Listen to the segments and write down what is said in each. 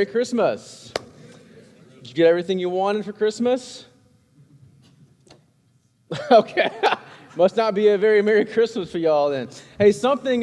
Merry Christmas. Did you get everything you wanted for Christmas? Okay. Must not be a very Merry Christmas for y'all then. Hey, something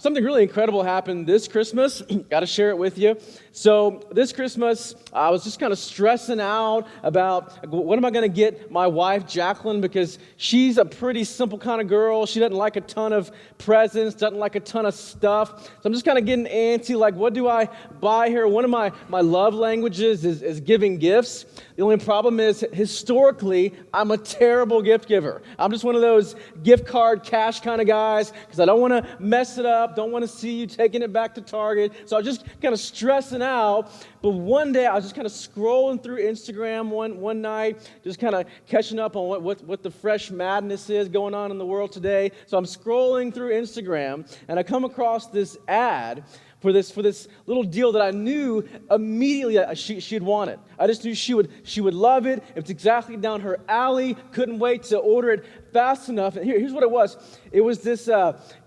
really incredible happened this Christmas. Got to share it with you. So this Christmas, I was just kind of stressing out about what am I going to get my wife, Jacqueline, because she's a pretty simple kind of girl. She doesn't like a ton of presents, doesn't like a ton of stuff. So I'm just kind of getting antsy, like what do I buy her? One of my love languages is giving gifts. The only problem is, historically, I'm a terrible gift giver. I'm just one of those gift card cash kind of guys because I don't want to mess it up, don't want to see you taking it back to Target. So I was just kind of stressing out. But one day I was just kind of scrolling through Instagram one night, just kind of catching up on what the fresh madness is going on in the world today. So I'm scrolling through Instagram and I come across this ad for this little deal that I knew immediately she'd want it. I just knew she would love it. It's exactly down her alley. Couldn't wait to order it fast enough. And here's what it was. It was this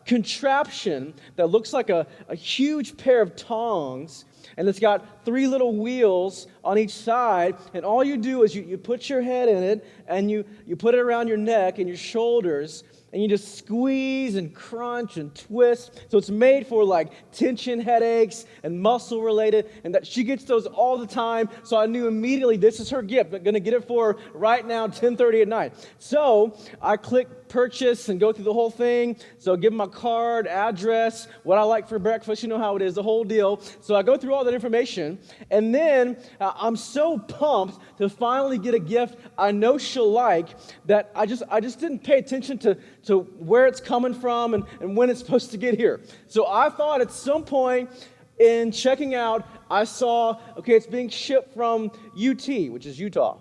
contraption that looks like a huge pair of tongs, and it's got 3 little wheels on each side, and all you do is you put your head in it, and you put it around your neck and your shoulders, and you just squeeze and crunch and twist. So it's made for like tension headaches and muscle related, and that she gets those all the time. So I knew immediately this is her gift. I'm going to get it for her right now, 10:30 at night. So I click purchase and go through the whole thing. So I give them my card, address, what I like for breakfast. You know how it is, the whole deal. So I go through all that information, and then I'm so pumped to finally get a gift I know she'll like that I just didn't pay attention to where it's coming from and when it's supposed to get here. So I thought at some point in checking out, I saw, okay, it's being shipped from UT, which is Utah.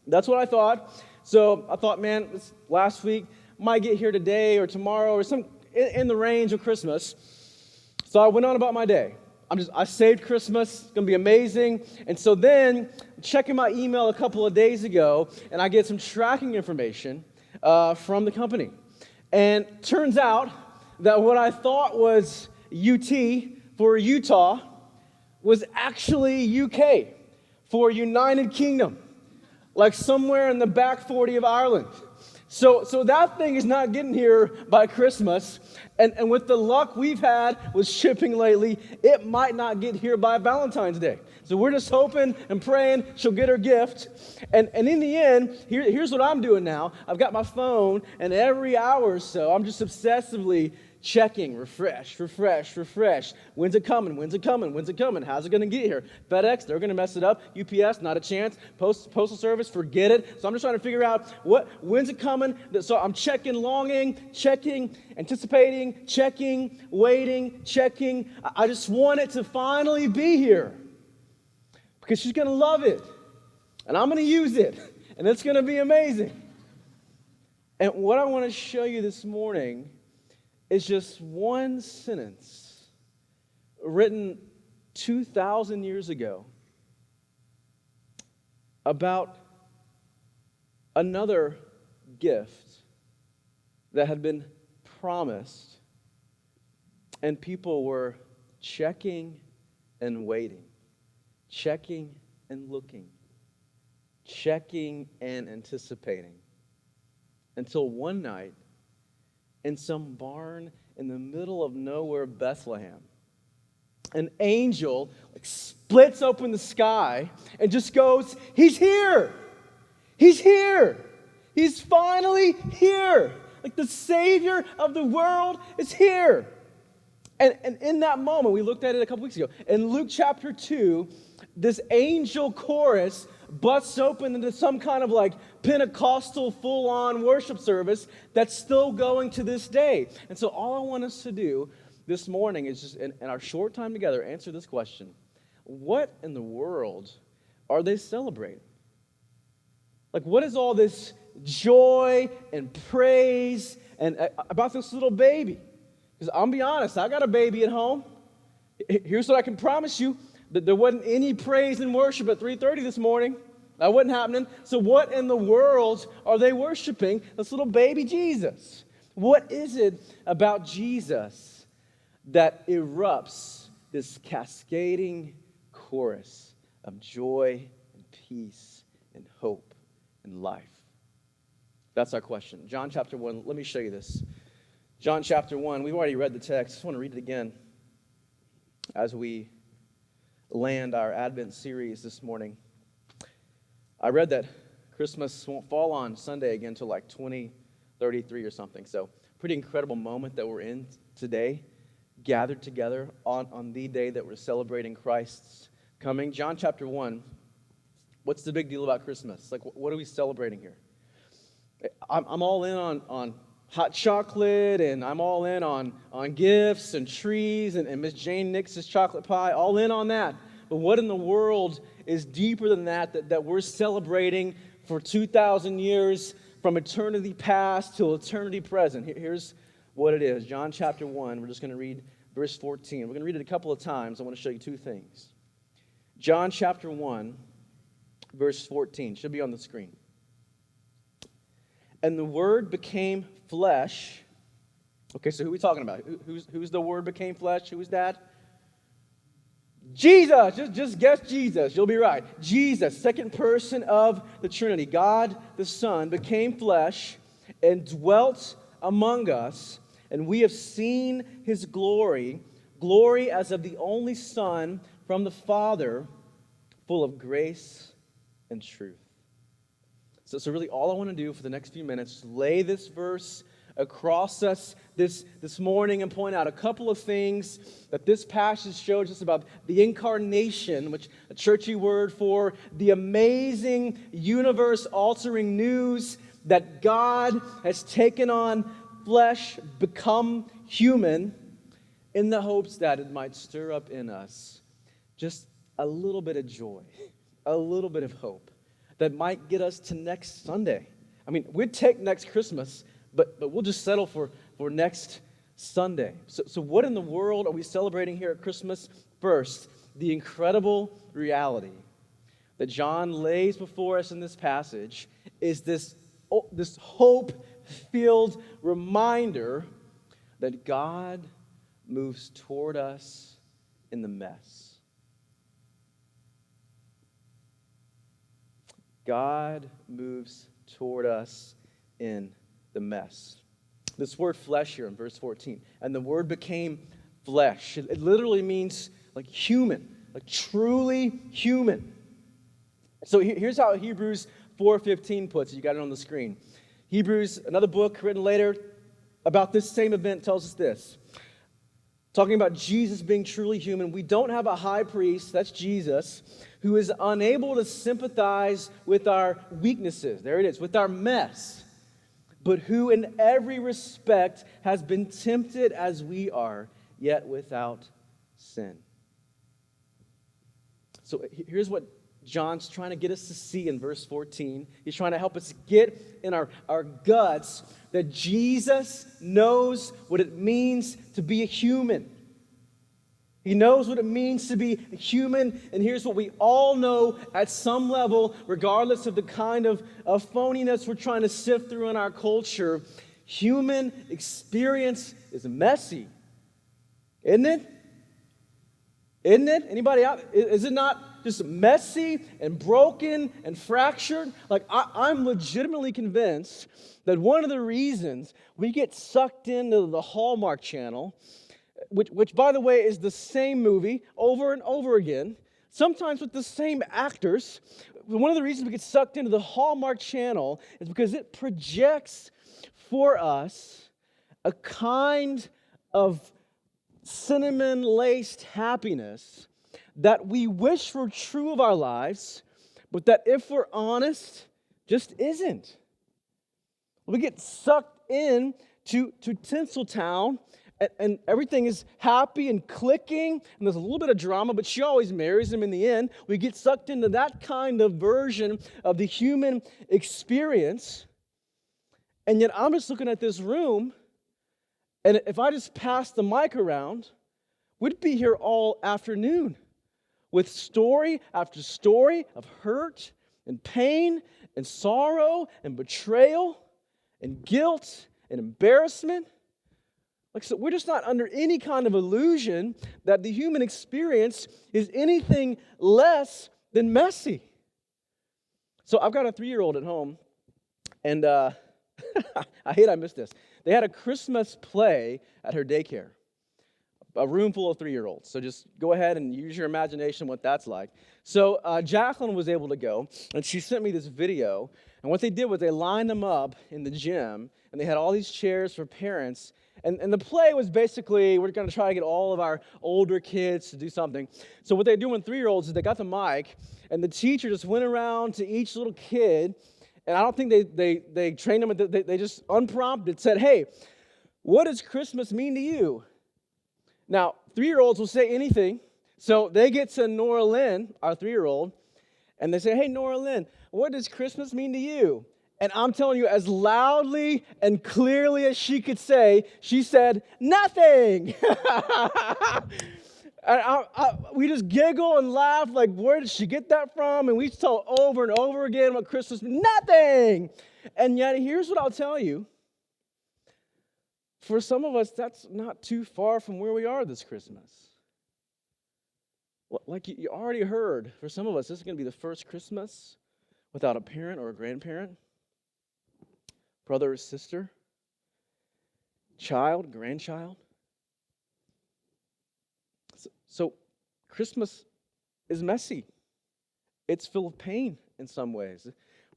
That's what I thought. So I thought, man, this last week might get here today or tomorrow or some in the range of Christmas. So I went on about my day. I saved Christmas. It's going to be amazing. And so then checking my email a couple of days ago, and I get some tracking information from the company. And turns out that what I thought was UT for Utah was actually UK for United Kingdom, like somewhere in the back 40 of Ireland. So that thing is not getting here by Christmas. And with the luck we've had with shipping lately, it might not get here by Valentine's Day. So we're just hoping and praying she'll get her gift. And in the end, here's what I'm doing now. I've got my phone, and every hour or so, I'm just obsessively checking, refresh. When's it coming? How's it going to get here? FedEx, they're going to mess it up. UPS, not a chance. Postal Service, forget it. So I'm just trying to figure out when's it coming. So I'm checking, longing, checking, anticipating, checking, waiting, checking. I just want it to finally be here because she's going to love it, and I'm going to use it, and it's going to be amazing. And what I want to show you this morning is just one sentence written 2,000 years ago about another gift that had been promised, and people were checking and waiting, checking and looking, checking and anticipating, until one night, in some barn in the middle of nowhere, Bethlehem, an angel splits open the sky and just goes, "He's here! He's here! He's finally here! Like the Savior of the world is here!" And in that moment, we looked at it a couple weeks ago, in Luke chapter 2, this angel chorus busts open into some kind of like Pentecostal full-on worship service that's still going to this day. And so all I want us to do this morning is just, in our short time together, answer this question. What in the world are they celebrating? Like, what is all this joy and praise and about this little baby? Because I'll be honest, I got a baby at home. Here's what I can promise you. That there wasn't any praise and worship at 3:30 this morning. That wasn't happening. So what in the world are they worshiping? This little baby Jesus. What is it about Jesus that erupts this cascading chorus of joy and peace and hope and life? That's our question. John chapter 1, let me show you this. John chapter 1, we've already read the text. I just want to read it again as we land our Advent series this morning. I read that Christmas won't fall on Sunday again until like 2033 or something. So pretty incredible moment that we're in today, gathered together on the day that we're celebrating Christ's coming. John chapter 1, what's the big deal about Christmas? Like, what are we celebrating here? I'm all in on hot chocolate, and I'm all in on gifts and trees and Miss Jane Nix's chocolate pie, all in on that. But what in the world is deeper than that we're celebrating for 2,000 years from eternity past till eternity present? Here's what it is. John chapter 1, we're just going to read verse 14. We're going to read it a couple of times. I want to show you two things. John chapter 1, verse 14. Should be on the screen. And the Word became flesh. Okay, so who are we talking about? Who's the Word became flesh? Who is that? Jesus. Just guess Jesus. You'll be right. Jesus, second person of the Trinity. God the Son became flesh and dwelt among us. And we have seen His glory as of the only Son from the Father, full of grace and truth. So really all I want to do for the next few minutes is lay this verse across us this morning and point out a couple of things that this passage shows us about the incarnation, which a churchy word for the amazing universe-altering news that God has taken on flesh, become human, in the hopes that it might stir up in us just a little bit of joy, a little bit of hope that might get us to next Sunday. I mean, we'd take next Christmas, but we'll just settle for next Sunday. So what in the world are we celebrating here at Christmas? First, the incredible reality that John lays before us in this passage is this hope-filled reminder that God moves toward us in the mess. God moves toward us in the mess. This word flesh here in verse 14, and the Word became flesh. It literally means like human, like truly human. So here's how Hebrews 4:15 puts it. You got it on the screen. Hebrews, another book written later about this same event, tells us this. Talking about Jesus being truly human, we don't have a high priest, that's Jesus, who is unable to sympathize with our weaknesses. There it is, with our mess. But who in every respect has been tempted as we are, yet without sin. So here's what John's trying to get us to see in verse 14. He's trying to help us get in our guts that Jesus knows what it means to be a human. He knows what it means to be a human, and here's what we all know at some level, regardless of the kind of phoniness we're trying to sift through in our culture. Human experience is messy. Isn't it? Isn't it? Anybody out? Is it not just messy and broken and fractured? Like, I'm legitimately convinced that one of the reasons we get sucked into the Hallmark Channel, which by the way is the same movie over and over again, sometimes with the same actors. One of the reasons we get sucked into the Hallmark Channel is because it projects for us a kind of cinnamon-laced happiness that we wish were true of our lives, but that if we're honest, just isn't. We get sucked in to Tinseltown, and everything is happy and clicking, and there's a little bit of drama, but she always marries him in the end. We get sucked into that kind of version of the human experience, and yet I'm just looking at this room, and if I just passed the mic around, we'd be here all afternoon with story after story of hurt and pain and sorrow and betrayal and guilt and embarrassment. Like, so we're just not under any kind of illusion that the human experience is anything less than messy. So I've got a 3-year-old at home, and I hate I missed this. They had a Christmas play at her daycare, a room full of 3-year-olds. So just go ahead and use your imagination what that's like. So Jacqueline was able to go, and she sent me this video. And what they did was they lined them up in the gym, and they had all these chairs for parents. And the play was basically, we're going to try to get all of our older kids to do something. So what they do with 3-year-olds is they got the mic, and the teacher just went around to each little kid, and I don't think they trained them, they just unprompted said, hey, what does Christmas mean to you? Now, 3-year-olds will say anything, so they get to Nora Lynn, our 3-year-old, and they say, hey, Nora Lynn, what does Christmas mean to you? And I'm telling you, as loudly and clearly as she could say, she said, nothing. And we just giggle and laugh, like, where did she get that from? And we tell over and over again what Christmas means, nothing. And yet, here's what I'll tell you. For some of us, that's not too far from where we are this Christmas. Like you already heard, for some of us, this is going to be the first Christmas without a parent or a grandparent, brother or sister, child, grandchild. So Christmas is messy. It's full of pain in some ways.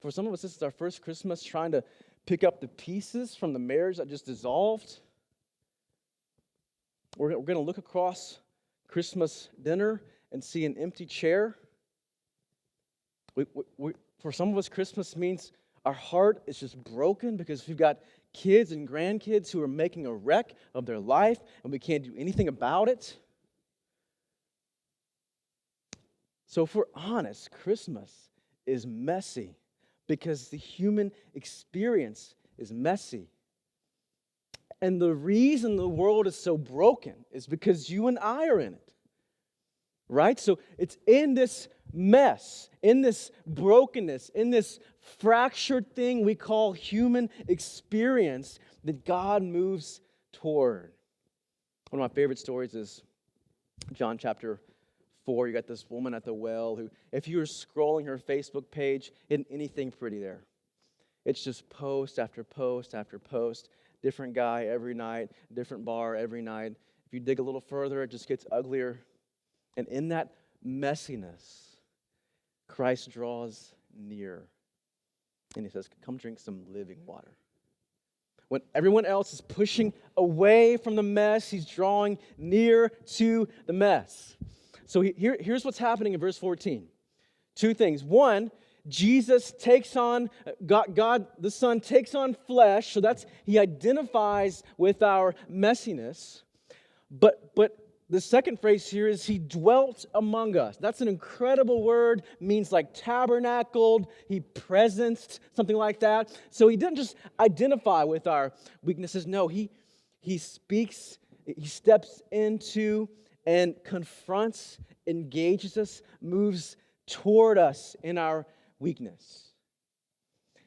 For some of us, this is our first Christmas trying to pick up the pieces from the marriage that just dissolved. We're going to look across Christmas dinner and see an empty chair. For some of us, Christmas means our heart is just broken because we've got kids and grandkids who are making a wreck of their life and we can't do anything about it. So if we're honest, Christmas is messy because the human experience is messy. And the reason the world is so broken is because you and I are in it. Right? So it's in this mess, in this brokenness, in this fractured thing we call human experience that God moves toward. One of my favorite stories is John chapter 4. You got this woman at the well who, if you were scrolling her Facebook page, isn't anything pretty there. It's just post after post after post. Different guy every night, different bar every night. If you dig a little further, it just gets uglier. And in that messiness, Christ draws near. And he says, come drink some living water. When everyone else is pushing away from the mess, he's drawing near to the mess. So here's what's happening in verse 14. 2 things. One, Jesus takes on, God the Son takes on flesh. So he identifies with our messiness. But the second phrase here is he dwelt among us. That's an incredible word. Means like tabernacled, he presenced, something like that. So he didn't just identify with our weaknesses. No, he speaks, he steps into and confronts, engages us, moves toward us in our weakness.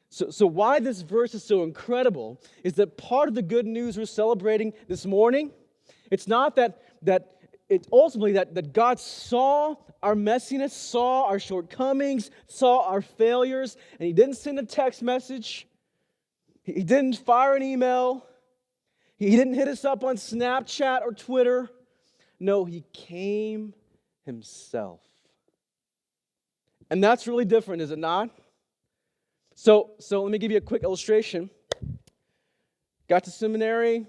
So why this verse is so incredible is that part of the good news we're celebrating this morning, it's not that it's ultimately that God saw our messiness, saw our shortcomings, saw our failures, and he didn't send a text message. He didn't fire an email. He didn't hit us up on Snapchat or Twitter. No, he came himself. And that's really different, is it not? So let me give you a quick illustration. Got to seminary,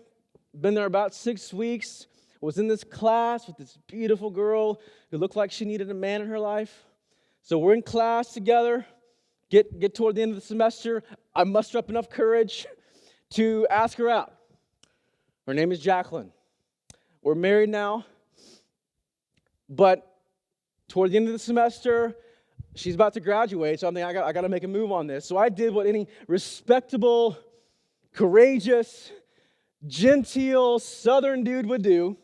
been there about 6 weeks, was in this class with this beautiful girl who looked like she needed a man in her life. So we're in class together, get toward the end of the semester. I muster up enough courage to ask her out. Her name is Jacqueline. We're married now, but toward the end of the semester, she's about to graduate, so I'm thinking, I got to make a move on this. So I did what any respectable, courageous, genteel Southern dude would do.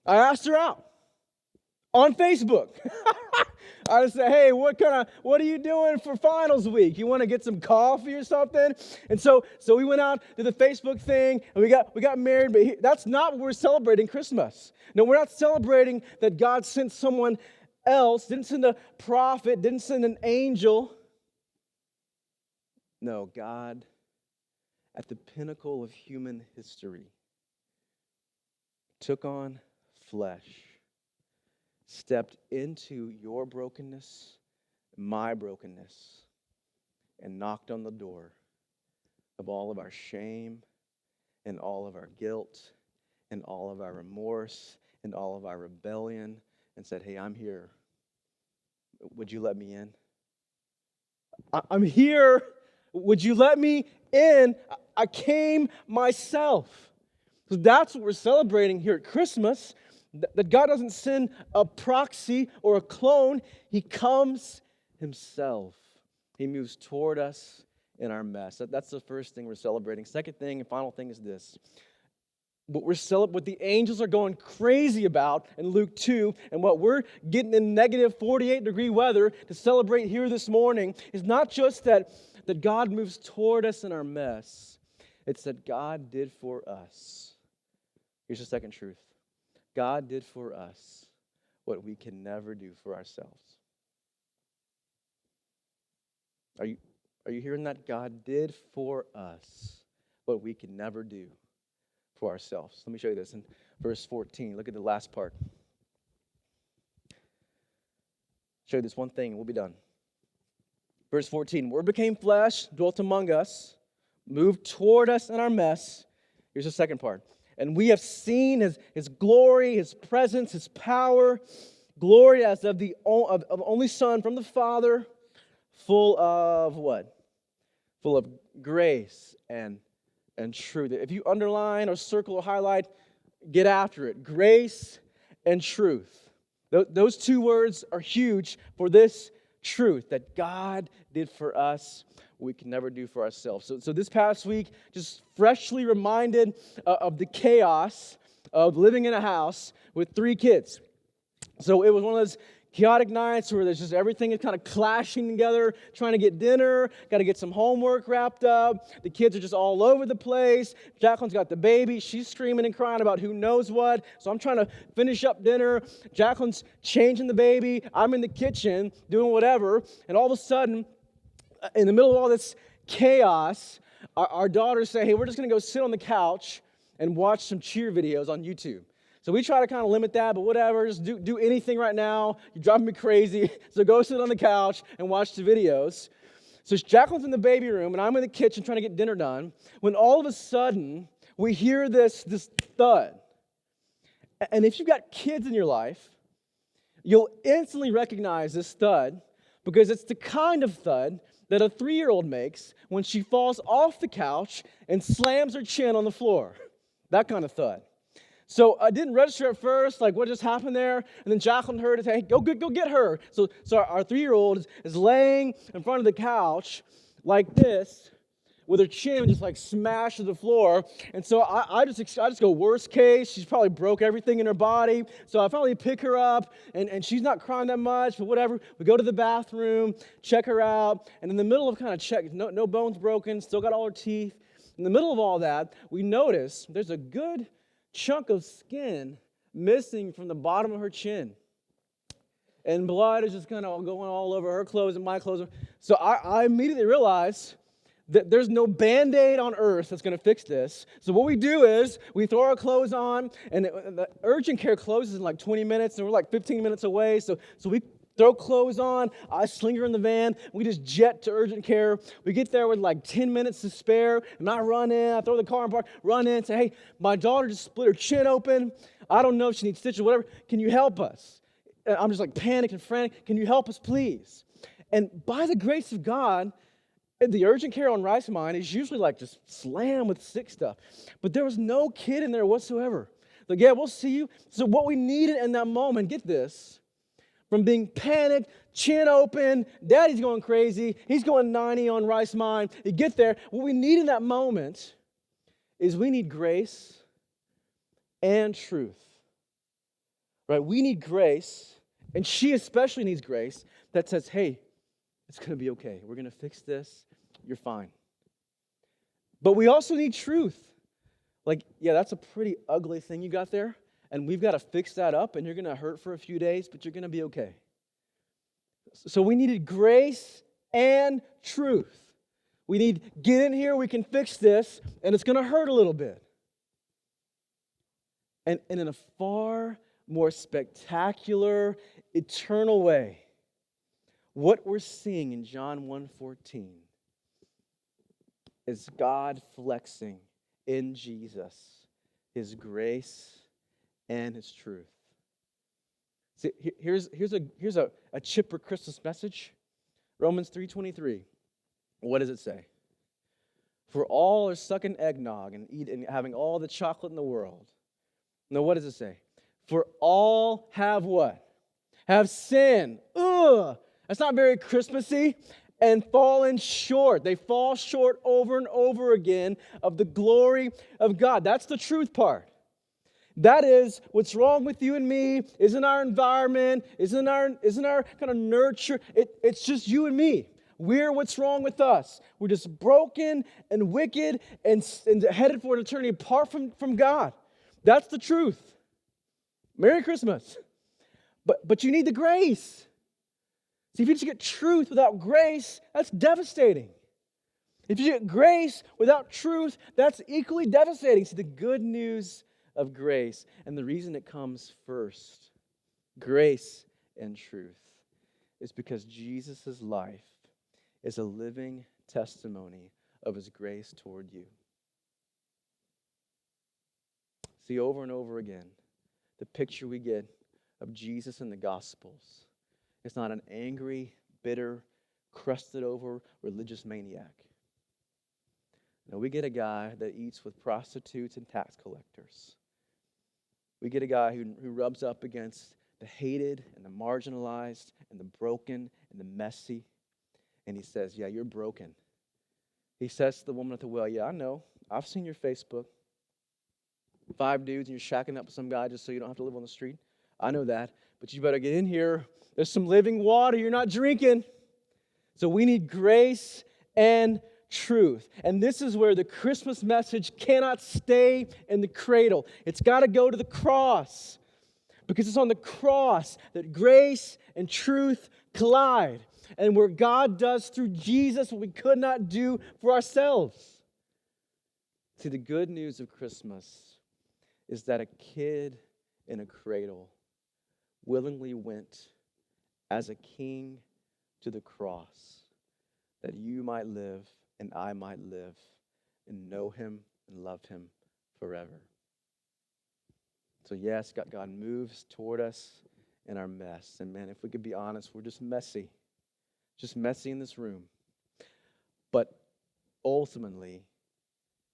I asked her out. on Facebook. I would say, hey, what are you doing for finals week? You want to get some coffee or something? And so we went out to the Facebook thing, and we got married, but that's not what we're celebrating Christmas. No, we're not celebrating that God sent someone else, didn't send a prophet, didn't send an angel. No, God, at the pinnacle of human history, took on flesh, stepped into your brokenness, my brokenness, and knocked on the door of all of our shame and all of our guilt and all of our remorse and all of our rebellion and said, hey, I'm here. Would you let me in? I'm here. Would you let me in? I came myself. So that's what we're celebrating here at Christmas, that God doesn't send a proxy or a clone. He comes himself. He moves toward us in our mess. That's the first thing we're celebrating. Second thing and final thing is this. What the angels are going crazy about in Luke 2, and what we're getting in negative 48-degree weather to celebrate here this morning is not just that God moves toward us in our mess. It's that God did for us. Here's the second truth. God did for us what we can never do for ourselves. Are you hearing that? God did for us what we can never do for ourselves. Let me show you this in verse 14. Look at the last part. Show you this one thing and we'll be done. Verse 14, Word became flesh, dwelt among us, moved toward us in our mess. Here's the second part. And we have seen his glory, his presence, his power, glory as of the only Son from the Father, full of what? Full of grace and truth. If you underline or circle or highlight, get after it. Grace and truth. Those two words are huge for this truth that God did for us what we can never do for ourselves. So this past week, just freshly reminded of the chaos of living in a house with 3 kids. So it was one of those chaotic nights where there's just everything is kind of clashing together, trying to get dinner, got to get some homework wrapped up. The kids are just all over the place. Jacqueline's got the baby. She's screaming and crying about who knows what. So I'm trying to finish up dinner. Jacqueline's changing the baby. I'm in the kitchen doing whatever. And all of a sudden, in the middle of all this chaos, our daughters say, hey, we're just going to go sit on the couch and watch some cheer videos on YouTube. So we try to kind of limit that, but whatever, just do anything right now. You're driving me crazy. So go sit on the couch and watch the videos. So Jacqueline's in the baby room, and I'm in the kitchen trying to get dinner done, when all of a sudden, we hear this thud. And if you've got kids in your life, you'll instantly recognize this thud because it's the kind of thud that a 3-year-old makes when she falls off the couch and slams her chin on the floor. That kind of thud. So I didn't register at first, like what just happened there? And then Jacqueline heard it, hey, go get her. So our 3-year-old is laying in front of the couch like this, with her chin just like smashed to the floor. And so I just go worst case. She's probably broke everything in her body. So I finally pick her up, and she's not crying that much, but whatever. We go to the bathroom, check her out, and in the middle of kind of check, no bones broken, still got all her teeth. In the middle of all that, we notice there's a good chunk of skin missing from the bottom of her chin. And blood is just kind of going all over her clothes and my clothes. So I immediately realized that there's no Band-Aid on earth that's going to fix this. So what we do is we throw our clothes on, and the urgent care closes in like 20 minutes, and we're like 15 minutes away. So we throw clothes on, I sling her in the van, we just jet to urgent care. We get there with like 10 minutes to spare, and I run in, I throw the car in park, run in, say, hey, my daughter just split her chin open. I don't know if she needs stitches or whatever. Can you help us? And I'm just like panicked and frantic. Can you help us, please? And by the grace of God, the urgent care on Rice Mine is usually like just slammed with sick stuff. But there was no kid in there whatsoever. Like, yeah, we'll see you. So what we needed in that moment, get this, from being panicked, chin open, daddy's going crazy, he's going 90 on Rice Mine. You get there, what we need in that moment is we need grace and truth. Right? We need grace And she especially needs grace that says, hey, it's going to be okay. We're going to fix this. You're fine. But we also need truth. Like, yeah, that's a pretty ugly thing you got there, and we've got to fix that up, and you're going to hurt for a few days, but you're going to be okay. So we needed grace and truth. We need, get in here, we can fix this, and it's going to hurt a little bit. And in a far more spectacular, eternal way, what we're seeing in John 1:14 is God flexing in Jesus His grace and His truth. See, here's a chipper Christmas message. Romans 3:23. What does it say? For all are sucking eggnog and eating, having all the chocolate in the world. No, what does it say? For all have what? Have sinned. Ugh! That's not very Christmassy. And fallen short. They fall short over and over again of the glory of God. That's the truth part. That is what's wrong with you and me, isn't our environment, isn't our kind of nurture. It's just you and me. We're what's wrong with us. We're just broken and wicked and headed for an eternity apart from God. That's the truth. Merry Christmas. But you need the grace. See, if you just get truth without grace, that's devastating. If you get grace without truth, that's equally devastating. See, the good news of grace, and the reason it comes first, grace and truth, is because Jesus' life is a living testimony of His grace toward you. See, over and over again, the picture we get of Jesus in the Gospels is not an angry, bitter, crusted over religious maniac. No, we get a guy that eats with prostitutes and tax collectors. We get a guy who rubs up against the hated and the marginalized and the broken and the messy. And he says, yeah, you're broken. He says to the woman at the well, yeah, I know. I've seen your Facebook. 5 dudes and you're shacking up with some guy just so you don't have to live on the street. I know that. But you better get in here. There's some living water you're not drinking. So we need grace and truth. And this is where the Christmas message cannot stay in the cradle. It's got to go to the cross. Because it's on the cross that grace and truth collide. And where God does through Jesus what we could not do for ourselves. See, the good news of Christmas is that a kid in a cradle willingly went as a king to the cross that you might live and I might live and know Him and love Him forever. So yes, God moves toward us in our mess. And man, if we could be honest, we're just messy in this room. But ultimately,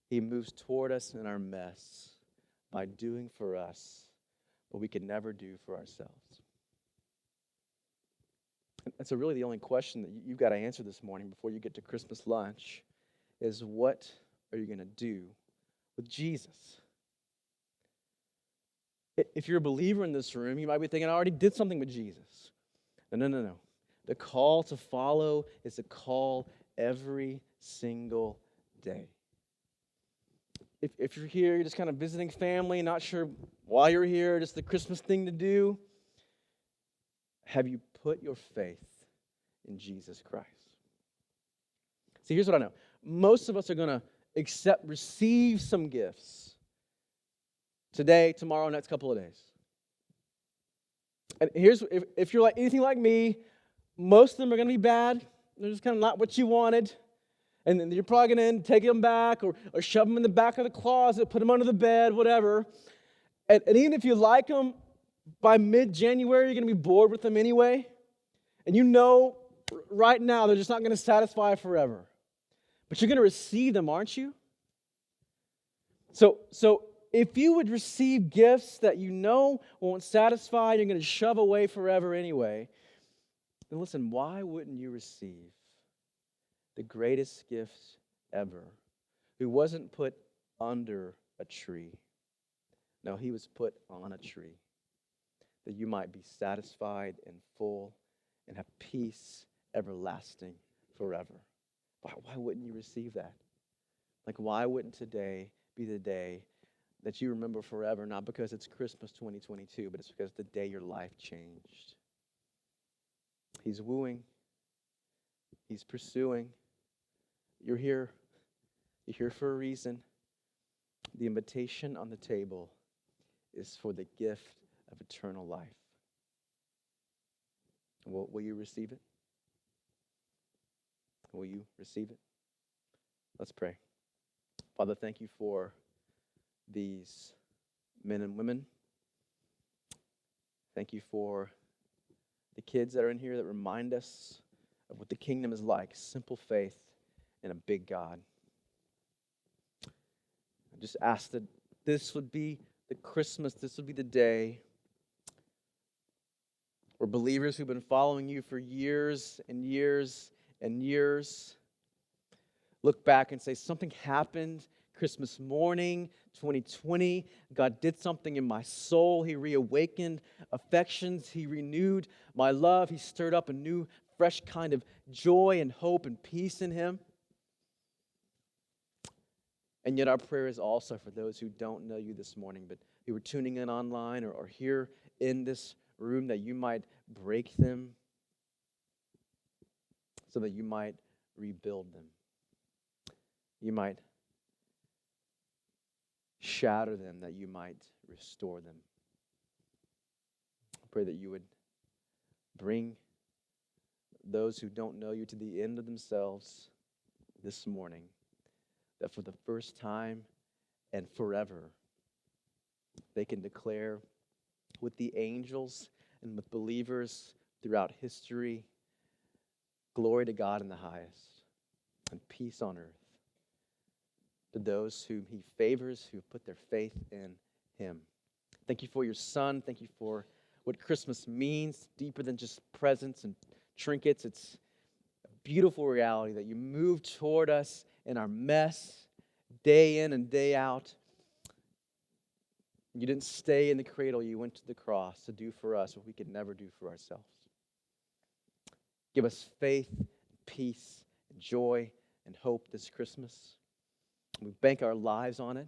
He moves toward us in our mess by doing for us what we could never do for ourselves. And so really the only question that you've got to answer this morning before you get to Christmas lunch is, what are you going to do with Jesus? If you're a believer in this room, you might be thinking, I already did something with Jesus. No. The call to follow is a call every single day. If you're here, you're just kind of visiting family, not sure why you're here, just the Christmas thing to do, have you put your faith in Jesus Christ? See, here's what I know. Most of us are going to receive some gifts today, tomorrow, next couple of days. And here's, if you're like anything like me, most of them are going to be bad. They're just kind of not what you wanted. And then you're probably going to take them back or shove them in the back of the closet, put them under the bed, whatever. And even if you like them, by mid-January, you're going to be bored with them anyway. And you know right now they're just not going to satisfy forever. But you're going to receive them, aren't you? So if you would receive gifts that you know won't satisfy, you're going to shove away forever anyway, then listen, why wouldn't you receive the greatest gift ever, who wasn't put under a tree? No, He was put on a tree. that you might be satisfied and full and have peace everlasting forever. Why wouldn't you receive that? Like, why wouldn't today be the day that you remember forever, not because it's Christmas 2022, but it's because the day your life changed? He's wooing. He's pursuing. You're here. You're here for a reason. The invitation on the table is for the gift of eternal life. Will you receive it? Will you receive it? Let's pray. Father, thank you for these men and women. Thank you for the kids that are in here that remind us of what the kingdom is like, simple faith in a big God. I just ask that this would be the Christmas, this would be the day where believers who've been following you for years and years and years look back and say, something happened Christmas morning, 2020. God did something in my soul. He reawakened affections. He renewed my love. He stirred up a new, fresh kind of joy and hope and peace in him. And yet our prayer is also for those who don't know you this morning, but who are tuning in online or here in this room, that you might break them so that you might rebuild them. You might shatter them, that you might restore them. I pray that you would bring those who don't know you to the end of themselves this morning, that for the first time and forever, they can declare with the angels and with believers throughout history, glory to God in the highest and peace on earth to those whom he favors, who put their faith in him. Thank you for your Son. Thank you for what Christmas means, deeper than just presents and trinkets. It's a beautiful reality that you move toward us in our mess, day in and day out. You didn't stay in the cradle. You went to the cross to do for us what we could never do for ourselves. Give us faith, peace, and joy, and hope this Christmas. We bank our lives on it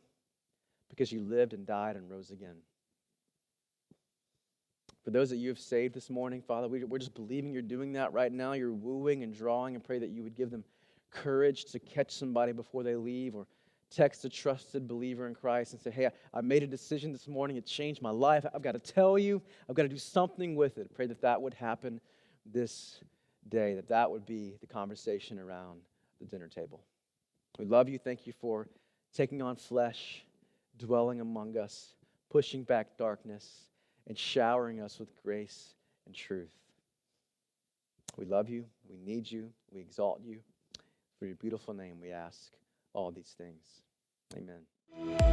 because you lived and died and rose again. For those that you have saved this morning, Father, we're just believing you're doing that right now. You're wooing and drawing, and pray that you would give them courage to catch somebody before they leave, or text a trusted believer in Christ and say, hey, I made a decision this morning. It changed my life. I've got to tell you. I've got to do something with it. Pray that that would happen this day, that that would be the conversation around the dinner table. We love you. Thank you for taking on flesh, dwelling among us, pushing back darkness, and showering us with grace and truth. We love you. We need you. We exalt you. For your beautiful name, we ask all these things. Amen.